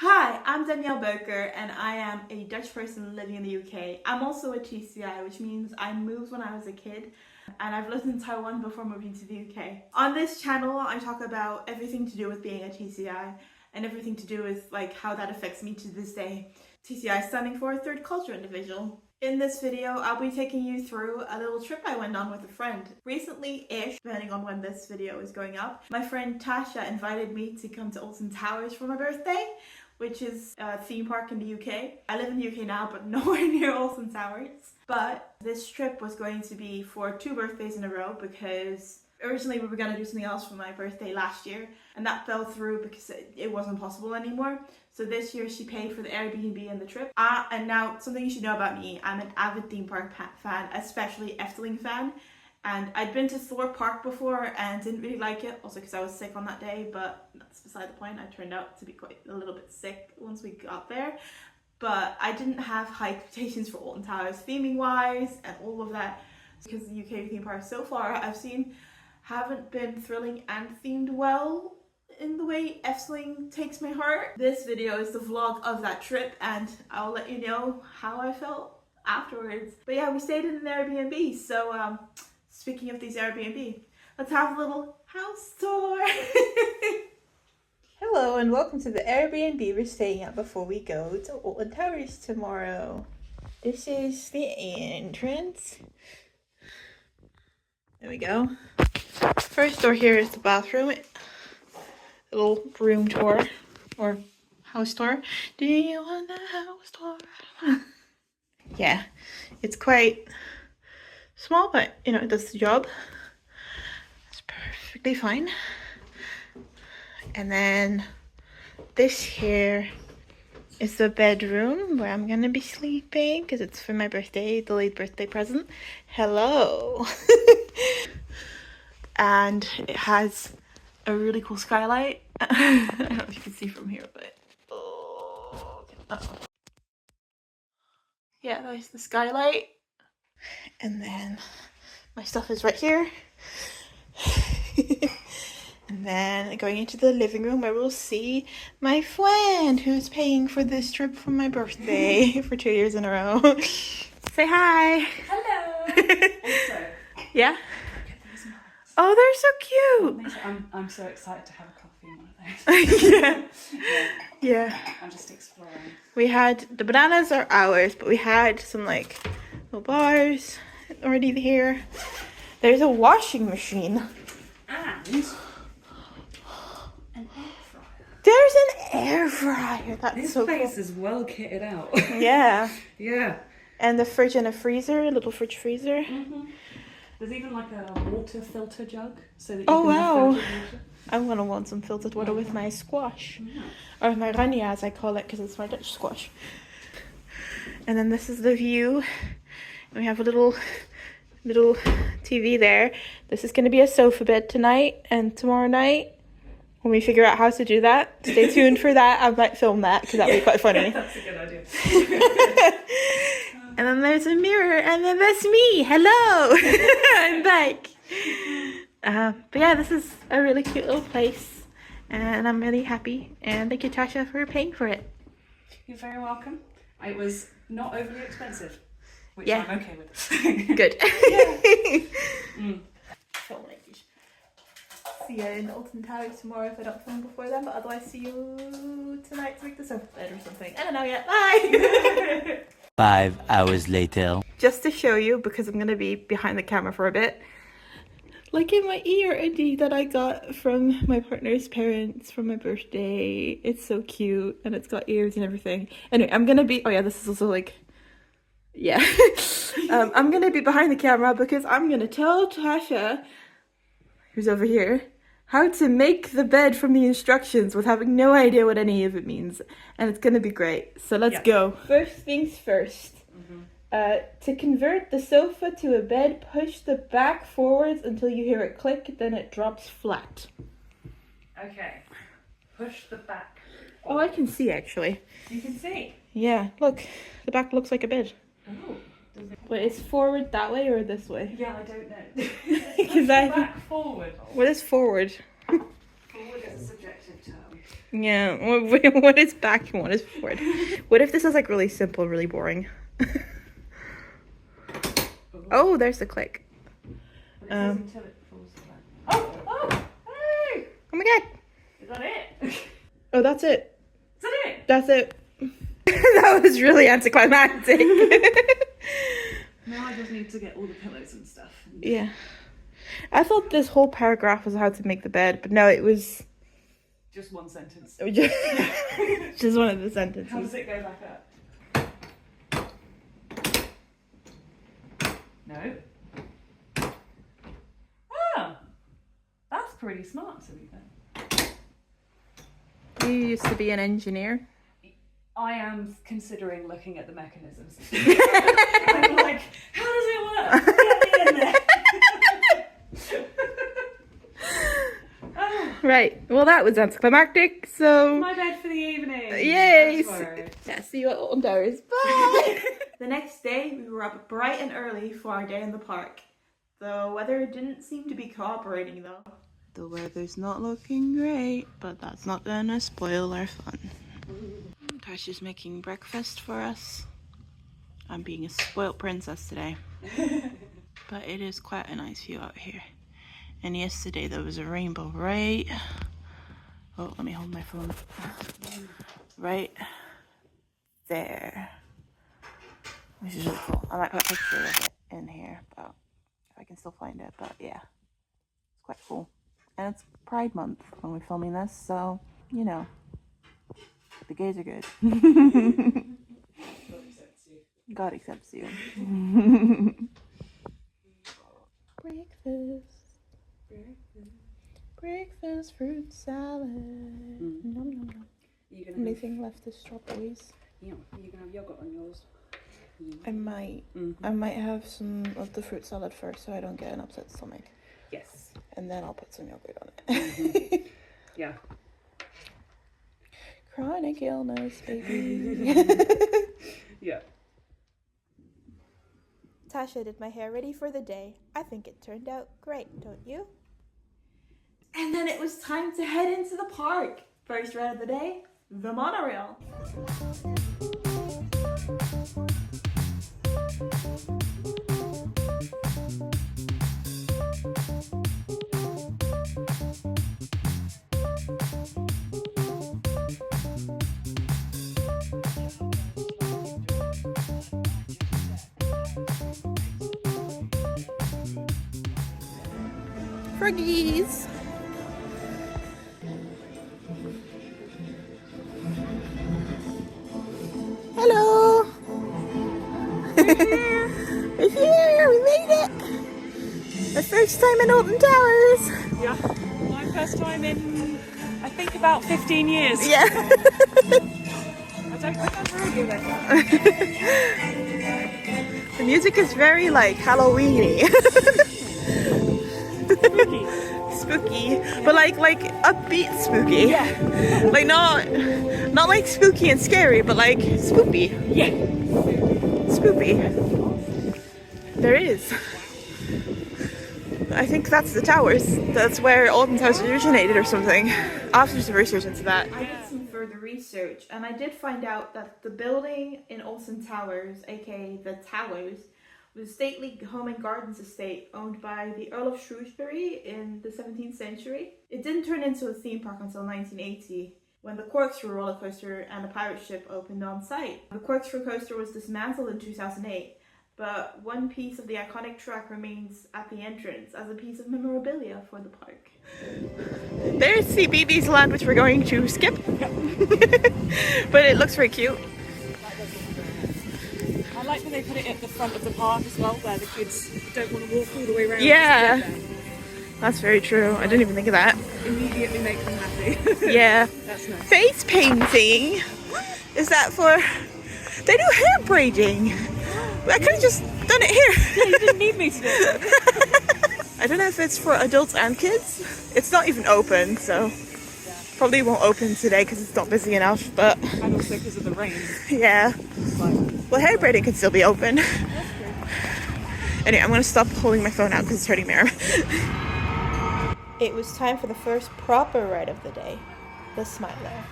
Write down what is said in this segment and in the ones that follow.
Hi, I'm Danielle and I am a Dutch person living in the UK. I'm also a TCI, which means I moved when I was a kid and I've lived in Taiwan before moving to the UK. On this channel, I talk about everything to do with being a TCI and everything to do with like how that affects me to this day. TCI standing for Third Culture Individual. In this video, I'll be taking you through a little trip I went on with a friend. Recently-ish, depending on when this video is going up, my friend Tasha invited me to come to Alton Towers for my birthday, which is a theme park in the UK. I live in the UK now, but nowhere near Alton Towers. But this trip was going to be for 2 birthdays in a row because originally we were going to do something else for my birthday last year and that fell through because it wasn't possible anymore. So this year she paid for the Airbnb and the trip. And now something you should know about me, I'm an avid theme park fan, especially Efteling fan. And I'd been to Thorpe Park before and didn't really like it, also because I was sick on that day, but that's beside the point. I turned out to be quite a little bit sick once we got there. But I didn't have high expectations for Alton Towers theming wise and all of that, because the UK theme parks so far I've seen haven't been thrilling and themed well in the way Efteling takes my heart. This video is the vlog of that trip and I'll let you know how I felt afterwards. But yeah, we stayed in an Airbnb, so speaking of these Airbnb, let's have a little house tour. Hello and welcome to the Airbnb we're staying at before we go to Alton Towers tomorrow. This is the entrance. There we go. First door here is the bathroom. Little room tour or house tour. Do you want the house tour? Yeah, it's quite small, but you know, it does the job. It's perfectly fine. And then this here is the bedroom where I'm gonna be sleeping because it's for my birthday, the late birthday present. Hello. And it has a really cool skylight. I don't know if you can see from here, but yeah, there's the skylight. And then my stuff is right here. And then going into the living room where we'll see my friend who's paying for this trip for my birthday for 2 years in a row. Say hi. Hello. Also, yeah. Oh, they're so cute. I'm so excited to have a coffee in one of those. yeah. Yeah. I'm just exploring. We had, the bananas are ours, but we had some like little bars already here. There's a washing machine. And an air fryer. There's an air fryer. That's this so place cool. is well kitted out. Yeah. Yeah. And the fridge and a freezer, a little fridge freezer. Mm-hmm. There's even like a water filter jug so that you Oh can wow. have filtered water. I'm gonna want some filtered water with my squash. Yeah. Or my ranja as I call it because it's my Dutch squash. And then this is the view. And we have a little TV there. This is gonna be a sofa bed tonight and tomorrow night. When we figure out how to do that, stay tuned for that. I might film that because that'd be quite funny. That's a good idea. And then there's a mirror, and then that's me. Hello, I'm back. But yeah, this is a really cute little place, and I'm really happy. And thank you, Tasha, for paying for it. You're very welcome. It was not overly expensive, which Yeah. I'm okay with. Good. Mm. See you in Alton Towers tomorrow if I don't film before then, but otherwise see you tonight to make the sofa bed or something. I don't know yet. Bye! 5 hours later. Just to show you, because I'm going to be behind the camera for a bit. Look at my ear Eddie that I got from my partner's parents for my birthday. It's so cute and it's got ears and everything. Anyway, I'm going to be... Oh yeah, this is also like... Yeah. I'm going to be behind the camera because I'm going to tell Tasha, who's over here, how to make the bed from the instructions with having no idea what any of it means. And it's going to be great. So let's go. First things first. To convert the sofa to a bed, push the back forwards until you hear it click, then it drops flat. Okay. Push the back. Oh, I can see actually. You can see. Yeah, look. The back looks like a bed. Oh. Wait, is forward that way or this way? Yeah, I don't know. Because I back forward. What is forward? Forward is a subjective term. Yeah, what is back and what is forward? What if this is like really simple, really boring? Oh, there's the click. Until it falls apart. Oh, hey! Oh my god. Is that it? Oh, that's it. Is that it? That's it. That was really anticlimactic. Now I just need to get all the pillows and stuff. Yeah. I thought this whole paragraph was how to make the bed, but no, it was Just one sentence. just one of the sentences. How does it go back up? No. Ah, that's pretty smart to be fair. You used to be an engineer. I am considering looking at the mechanisms. I'm like, how does it work? Get me in there. Right. Well, that was anticlimactic, so... My bed for the evening. Yay! That's worried. Yeah, see you at Alton Towers. Bye! The next day, we were up bright and early for our day in the park. The weather didn't seem to be cooperating, though. The weather's not looking great, but that's not gonna spoil our fun. Tash is making breakfast for us. I'm being a spoilt princess today. But it is quite a nice view out here. And yesterday there was a rainbow right... Oh, let me hold my phone. Right there. Which is really cool. I might put a picture of it in here, but if I can still find it. But yeah, it's quite cool. And it's Pride Month when we're filming this, so, you know, the gays are good. God accepts you. Breakfast. Breakfast fruit salad. Nom, nom, nom. Anything left is strawberries. Yeah, you can have yogurt on yours. I might. Mm-hmm. I might have some of the fruit salad first so I don't get an upset stomach. Yes. And then I'll put some yogurt on it. Mm-hmm. Yeah. Chronic illness, baby. Yeah. Tasha did my hair ready for the day. I think it turned out great, don't you? And then it was time to head into the park. First ride of the day, the monorail. Froggies. Hello. We're here. We made it. The first time in Alton Towers. Yeah. My first time in, I think, about 15 years. Yeah. I don't remember any of it. The music is very like Halloween-y. Spooky. Spooky, but like upbeat spooky. Yeah. Like not like spooky and scary, but like spoopy. Yeah. Spoopy. There is. I think that's the towers. That's where Alton Towers originated or something. I'll have to do some research into that. I did some further research and I did find out that the building in Alton Towers, aka the Towers, was a stately home and gardens estate owned by the Earl of Shrewsbury in the 17th century. It didn't turn into a theme park until 1980, when the Corkscrew roller coaster and a pirate ship opened on site. The Corkscrew coaster was dismantled in 2008, but one piece of the iconic track remains at the entrance as a piece of memorabilia for the park. There's CBeebies Land, which we're going to skip, but it looks very cute. I like when they put it at the front of the park as well, where the kids don't want to walk all the way around. Yeah, that's very true. I didn't even think of that. Immediately make them happy. Yeah. That's nice. Face painting? Is that for... They do hair braiding. I could have just done it here. Yeah, you didn't need me to do it. I don't know if it's for adults and kids. It's not even open, so... Probably won't open today because it's not busy enough, but... And also because of the rain. Yeah. Well, hair braiding could still be open. Anyway, I'm going to stop holding my phone out because it's hurting my arm. It was time for the first proper ride of the day. the Smiler.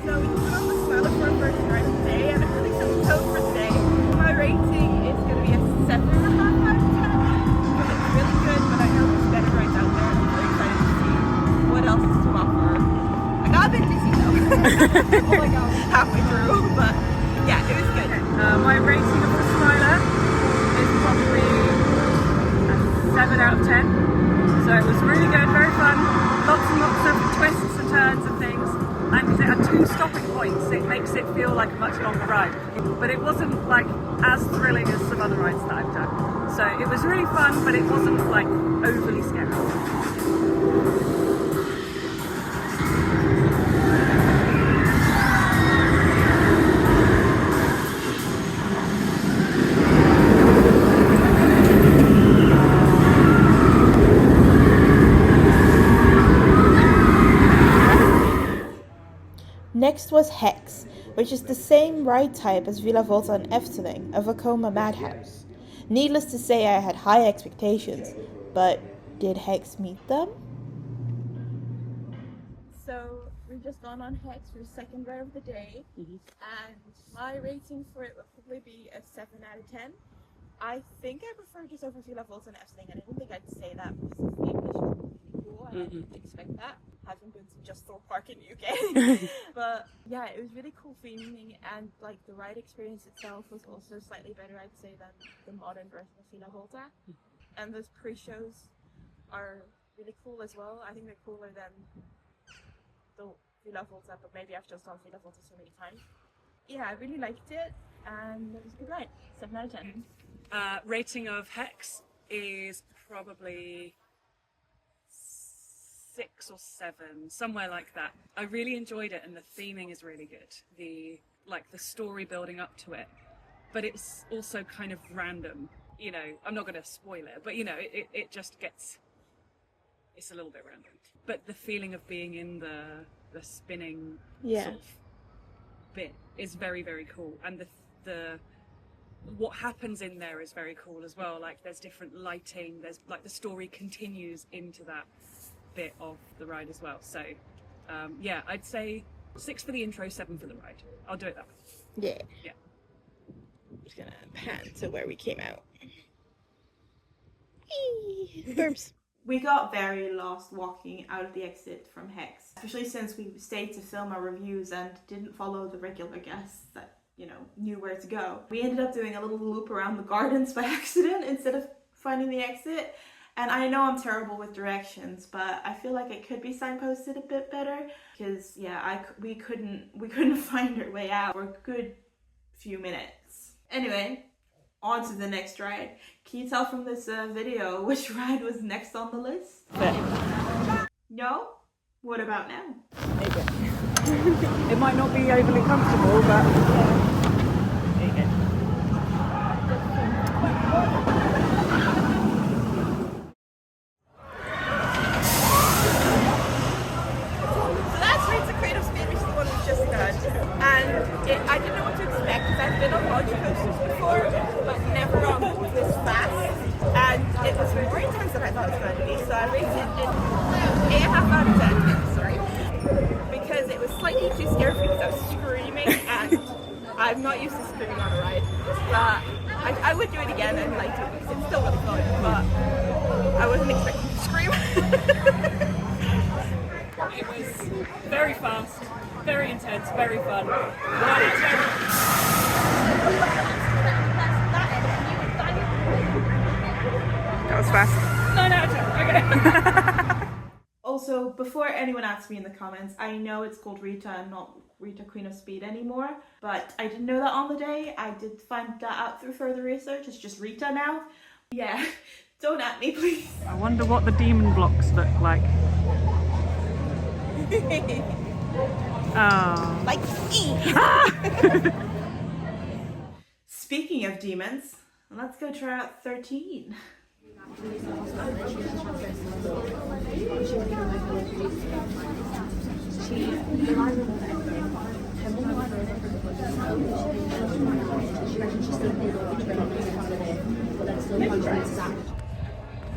So we put on the Smiler for our first ride of the day, and I'm really stoked for today. My rating is going to be a 7.5 out of 10. So it's really good, but I know there's better rides out there. I'm very excited to see what else is to offer. I got a bit dizzy though. Oh my god, halfway through, but yeah, it was good. My rating of the Smiler is probably a 7 out of 10. So it was really good, very fun, lots and lots of twists and turns and things. And because it had 2 stopping points, it makes it feel like a much longer ride. But it wasn't like as thrilling as some other rides that I've done. So it was really fun, but it wasn't like overly scary. Next was Hex, which is the same ride type as Villa Volta and Efteling, a Vekoma madhouse. Needless to say, I had high expectations, but did Hex meet them? So we've just gone on Hex for the second ride of the day, and my rating for it would probably be a 7 out of 10. I think I prefer just over Villa Volta and Efteling, and I didn't think I'd say that because the English is really cool. I didn't expect that. Haven't been to just Thorpe Park in the UK. But yeah, it was really cool theming, and like the ride experience itself was also slightly better, I'd say, than the modern version of Villa Volta. And those pre-shows are really cool as well. I think they're cooler than the Villa Volta, but maybe I've just done Villa Volta so many times. Yeah, I really liked it, and it was a good ride. 7 out of 10. Rating of Hex is probably 6 or 7, somewhere like that. I really enjoyed it, and the theming is really good. The story building up to it, but it's also kind of random. You know, I'm not going to spoil it, but you know, it just gets, it's a little bit random. But the feeling of being in the spinning sort of bit is very, very cool, and the what happens in there is very cool as well. Like there's different lighting, there's like the story continues into that bit of the ride as well. So yeah, I'd say 6 for the intro, 7 for the ride. I'll do it that way. Yeah. I'm just gonna pan to where we came out. Burps. We got very lost walking out of the exit from Hex, especially since we stayed to film our reviews and didn't follow the regular guests that, you know, knew where to go. We ended up doing a little loop around the gardens by accident instead of finding the exit. And I know I'm terrible with directions, but I feel like it could be signposted a bit better, because yeah, we couldn't find our way out for a good few minutes. Anyway, on to the next ride. Can you tell from this video which ride was next on the list? No? What about now? It might not be overly comfortable, but there you go. I didn't know what to expect because I've been on roller coasters before, but never on this fast, and it was more intense than I thought it was going to be, so I rated it 8.5 out of 10, sorry, because it was slightly too scary for me because I was screaming, and I'm not used to screaming on a ride, but I would do it again and like it because it's still really fun, but I wasn't expecting to scream. It was very fast, very intense, very fun. That was fast. 9 out of 10, okay. Also, before anyone asks me in the comments, I know it's called Rita and not Rita Queen of Speed anymore, but I didn't know that on the day. I did find that out through further research. It's just Rita now. Yeah, don't at me, please. I wonder what the demon blocks look like. Oh. Like Speaking of demons, let's go try out 13. So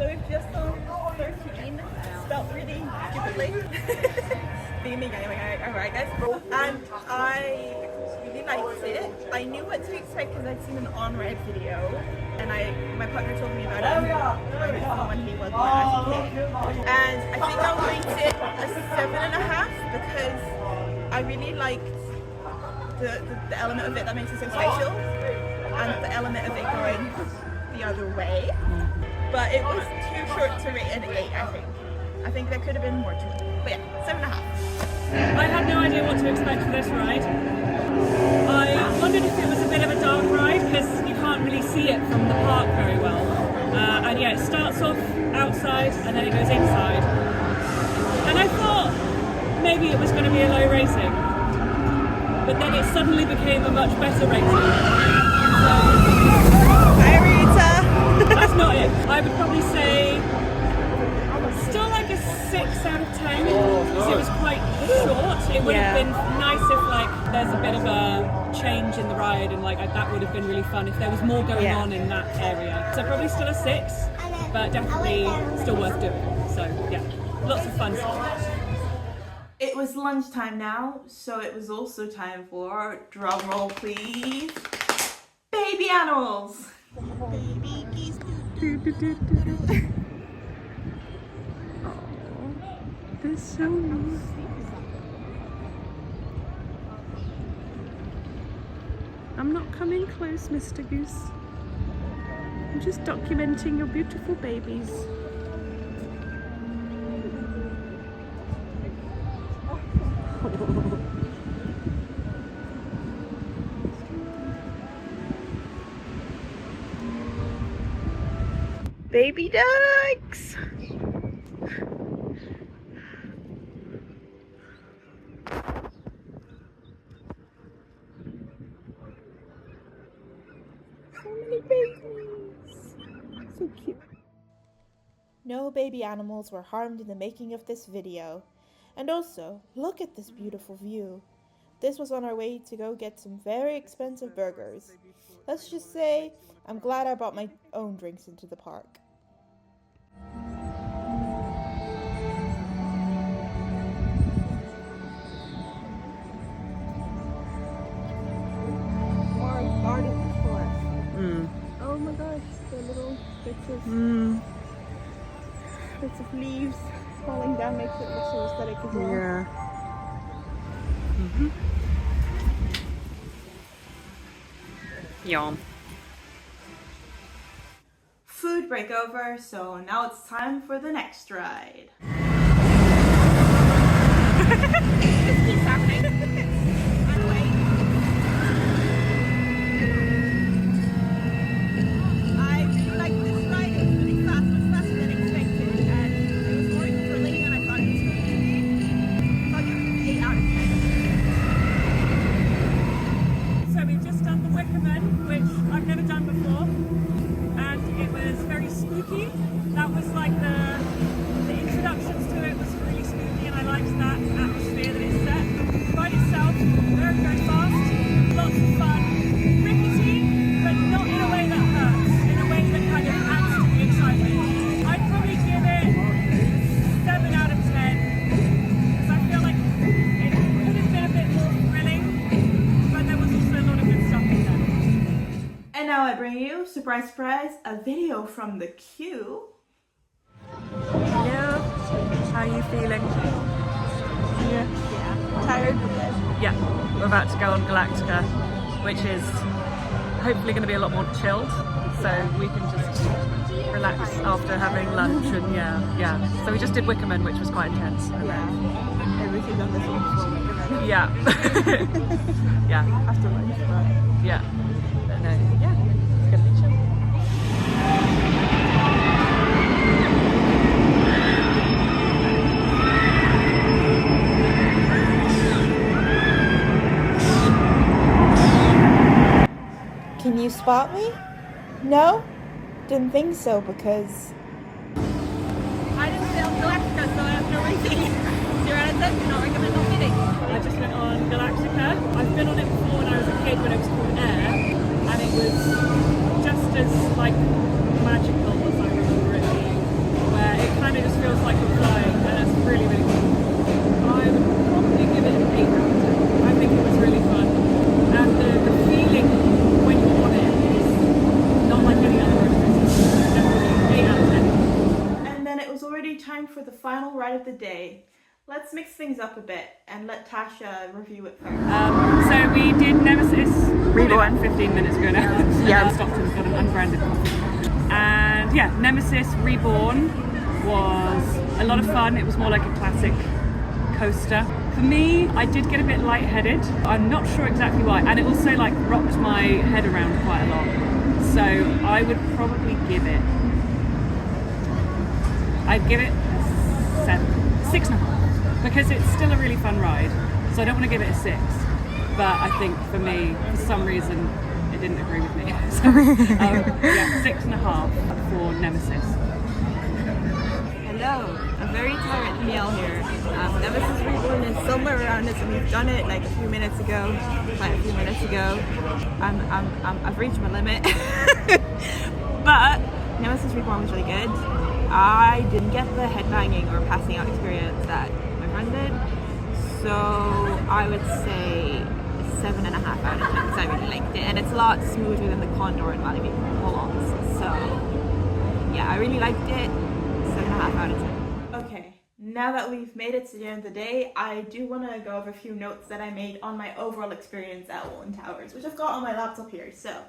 we've just done 13, spelled really stupidly. theming anyway, alright guys. And I really liked it. I knew what to expect because I'd seen an on-red video, and my partner told me about it when he was born as a kid. And I think I'll rate it a 7.5 because I really liked the element of it that makes it so special, and the element of it going the other way. But it was too short to rate an 8, I think. I think there could have been more to it. But yeah, 7.5. I had no idea what to expect for this ride. I wondered if it was a bit of a dark ride because you can't really see it from the park very well. And yeah, it starts off outside and then it goes inside. And I thought maybe it was going to be a low rating, but then it suddenly became a much better rating. Hi Rita! That's not it. I would probably say still like a 6 out of 10 because it was quite short. It would have been nice if like there's a bit of a change in the ride, and like that would have been really fun if there was more going on in that area. So probably still a 6, but definitely still worth doing. So yeah, lots of fun stuff. It was lunchtime now, so it was also time for, drum roll please, baby animals. Baby geese. They're so nice. I'm not coming close, Mr. Goose. I'm just documenting your beautiful babies. Baby ducks! So many babies! So cute. No baby animals were harmed in the making of this video. And also, look at this beautiful view. This was on our way to go get some very expensive burgers. Let's just say, I'm glad I brought my own drinks into the park. More garden forest. Oh my gosh, the little bits of leaves falling down makes it look so aesthetic as well. Yeah. Yum. Food break over, so now it's time for the next ride. This keeps happening. Run away. I really like this ride. It was really fast, much faster than expected, and it was more thrilling than I thought it was going to be. I thought it was 8 out of 10. So we've just done the Wickerman, which I've never done before, and it was very spooky. That was like the introductions to it was really spooky, and I liked that atmosphere that it set. The ride itself, very, very fast, lots of fun, rickety, but not in a way that hurts, in a way that kind of adds to the excitement. I'd probably give it 7 out of 10, because I feel like it could have been a bit more thrilling, but there was also a lot of good stuff in there. And now I bring you, surprise, surprise, a video from the queue. Hello, how are you feeling? Yeah. Tired? Yeah, we're about to go on Galactica, which is hopefully going to be a lot more chilled, so we can just relax after having lunch and yeah. So we just did Wickerman, which was quite intense. Everything's on this one before Wickerman. Yeah. Yeah. After lunch, but... Yeah. But no, yeah, it's going to be chill. Can you spot me? No? Didn't think so because... I didn't stay on Galactica, so I have no rating. 0 out of 10, do not recommend not meeting. I just went on Galactica. I've been on it before when I was a kid when it was called Air, and it was just as like magical as I remember it being, where it kind of just feels like you're flying, and it's really, really cool. I would for the final ride of the day. Let's mix things up a bit and let Tasha review it first. So we did Nemesis Reborn. 15 minutes ago now. Yeah. Stopped and got an unbranded coffee. And yeah, Nemesis Reborn was a lot of fun. It was more like a classic coaster. For me, I did get a bit lightheaded. I'm not sure exactly why. And it also like rocked my head around quite a lot. So I would probably give it, I'd give it 6.5. Because it's still a really fun ride, so I don't want to give it a 6. But I think for me, for some reason, it didn't agree with me. So, yeah, 6.5 for Nemesis. Hello, a very tired Danielle here. Nemesis Reborn is somewhere around this, and we've done it like a few minutes ago. I've reached my limit. But Nemesis Reborn was really good. I didn't get the headbanging or passing out experience that my friend did, so I would say 7.5 out of 10 because I really liked it, and it's a lot smoother than the Condor and Malibu pull-ons. So yeah, I really liked it. 7.5 out of 10. Okay, now that we've made it to the end of the day, I do want to go over a few notes that I made on my overall experience at Alton Towers, which I've got on my laptop here. So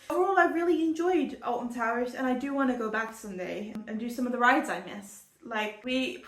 overall, I really enjoyed Alton Towers, and I do want to go back someday and do some of the rides I missed. Like, we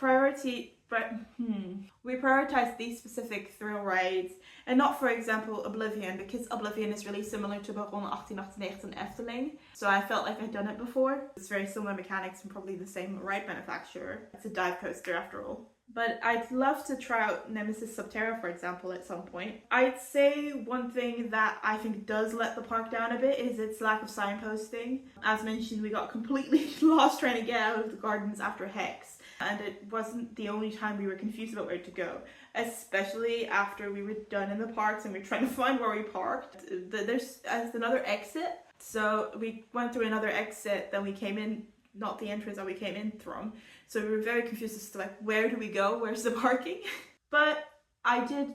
prioritize these specific thrill rides, and not, for example, Oblivion, because Oblivion is really similar to Baron 1898 and Efteling. So I felt like I'd done it before. It's very similar mechanics and probably the same ride manufacturer. It's a dive coaster after all. But I'd love to try out Nemesis Subterra, for example, at some point. I'd say one thing that I think does let the park down a bit is its lack of signposting. As mentioned, we got completely lost trying to get out of the gardens after Hex. And it wasn't the only time we were confused about where to go, especially after we were done in the parks and we were trying to find where we parked. There's another exit. So we went through another exit, then we came in, not the entrance that we came in from. So we were very confused as to like, where do we go? Where's the parking? But at the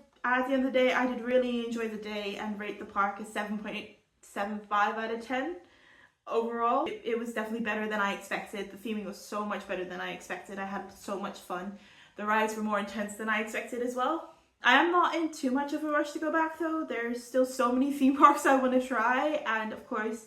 end of the day, I did really enjoy the day and rate the park a 7.75 out of 10. Overall, it was definitely better than I expected. The theming was so much better than I expected. I had so much fun. The rides were more intense than I expected as well. I am not in too much of a rush to go back though. There's still so many theme parks I want to try, and of course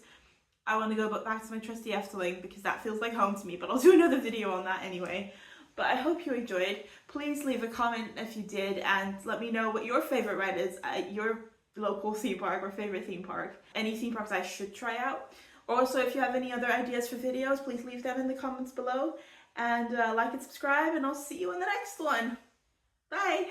I want to go back to my trusty Efteling because that feels like home to me, but I'll do another video on that anyway. But I hope you enjoyed. Please leave a comment if you did and let me know what your favourite ride is at your local theme park or favourite theme park. Any theme parks I should try out. Also, if you have any other ideas for videos, please leave them in the comments below. And like and subscribe, and I'll see you in the next one. Bye!